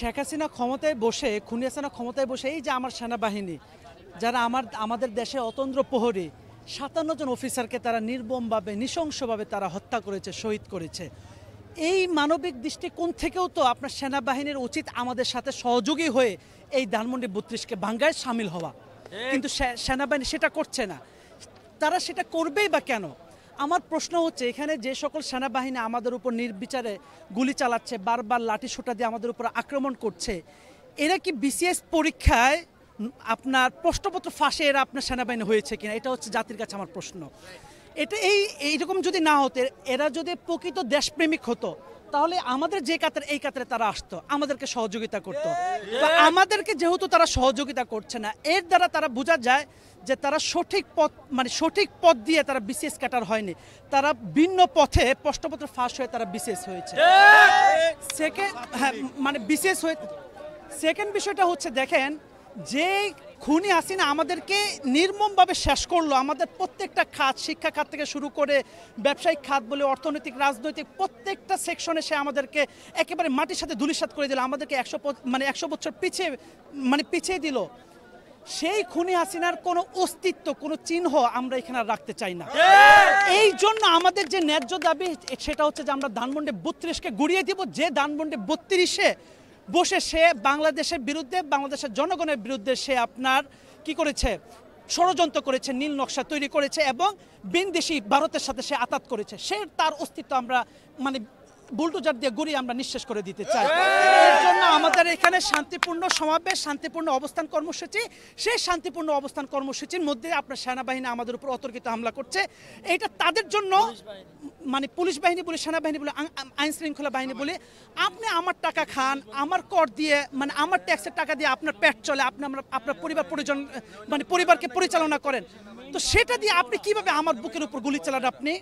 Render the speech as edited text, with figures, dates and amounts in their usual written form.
শেখ হাসিনা ক্ষমতায় বসে খুনি হাসিনা ক্ষমতায় বসে এই যে আমার সেনাবাহিনী যারা আমাদের দেশে অতন্দ্র প্রহরী ৫৭ জন অফিসারকে তারা নির্মমভাবে নৃশংসভাবে তারা হত্যা করেছে, শহীদ করেছে। এই মানবিক দৃষ্টিকোণ থেকেও তো আপনার সেনাবাহিনীর উচিত আমাদের সাথে সহযোগী হয়ে এই ধানমন্ডি ৩২কে ভাঙ্গায় সামিল হওয়া, কিন্তু সেনাবাহিনী সেটা করছে না। তারা সেটা করবেই বা কেন? আমার প্রশ্ন হচ্ছে এখানে যে সকল সেনাবাহিনী আমাদের উপর নির্বিচারে গুলি চালাচ্ছে, বারবার লাঠিসোঁটা দিয়ে আমাদের উপর আক্রমণ করছে, এরা কি বিসিএস পরীক্ষায় আপনার প্রশ্নপত্র ফাঁসে এরা আপনার সেনাবাহিনী হয়েছে কিনা, এটা হচ্ছে জাতির কাছে আমার প্রশ্ন। এটা এইরকম যদি না হতো, এরা যদি প্রকৃত দেশপ্রেমিক হতো তাহলে আমাদের যে কাতারে এই কাতারে তারা আসতো, আমাদেরকে সহযোগিতা করতো। আমাদেরকে যেহেতু তারা সহযোগিতা করছে না, এর দ্বারা তারা বোঝা যায় যে তারা সঠিক পথ দিয়ে তারা বিসিএস ক্যাডার হয়নি, তারা ভিন্ন পথে প্রশ্নপত্র ফাঁস হয়ে তারা বিসিএস হয়েছে। বিসিএস হয়ে সেকেন্ড বিষয়টা হচ্ছে, দেখেন যে খুনি হাসিনা আমাদেরকে নির্মমভাবে শেষ করলো, আমাদের প্রত্যেকটা খাত, শিক্ষা খাত থেকে শুরু করে ব্যবসায়িক খাত বলে অর্থনৈতিক, রাজনৈতিক প্রত্যেকটা সেকশনে সে আমাদেরকে একেবারে মাটির সাথে ধূলিসাৎ করে দিল, আমাদেরকে 100 বছর পিছিয়ে দিল। সেই খুনি হাসিনার কোনো অস্তিত্ব, কোনো চিহ্ন আমরা এখানে রাখতে চাই না। এই জন্য আমাদের যে ন্যায্য দাবি সেটা হচ্ছে যে আমরা ধানমন্ডি ৩২কে গুড়িয়ে দিব। যে ধানমন্ডি ৩২-এ বসে সে বাংলাদেশের বিরুদ্ধে, বাংলাদেশের জনগণের বিরুদ্ধে সে আপনার কি করেছে, ষড়যন্ত্র করেছে, নীল নকশা তৈরি করেছে এবং বিনদেশি ভারতের সাথে সে আতাত করেছে, তার অস্তিত্ব আমরা বুলডোজার দিয়ে গুড়িয়ে আমরা নিঃশেষ করে দিতে চাই। এর জন্য আমাদের এখানে শান্তিপূর্ণ সমাবেশ, শান্তিপূর্ণ অবস্থান কর্মসূচি, সেই শান্তিপূর্ণ অবস্থান কর্মসূচির মধ্যে আপনার সেনাবাহিনী আমাদের উপর অতর্কিত হামলা করছে। এটা তাদের জন্য পুলিশ বাহিনী বলে, সেনাবাহিনী বলে, আইন শৃঙ্খলা বাহিনী বলে, আপনি আমার টাকা খান, আমার কর দিয়ে, আমার ট্যাক্সের টাকা দিয়ে আপনার পেট চলে, আপনি আপনার পরিবারকে পরিচালনা করেন, তো সেটা দিয়ে আপনি কিভাবে আমার বুকের উপর গুলি চালান? আপনি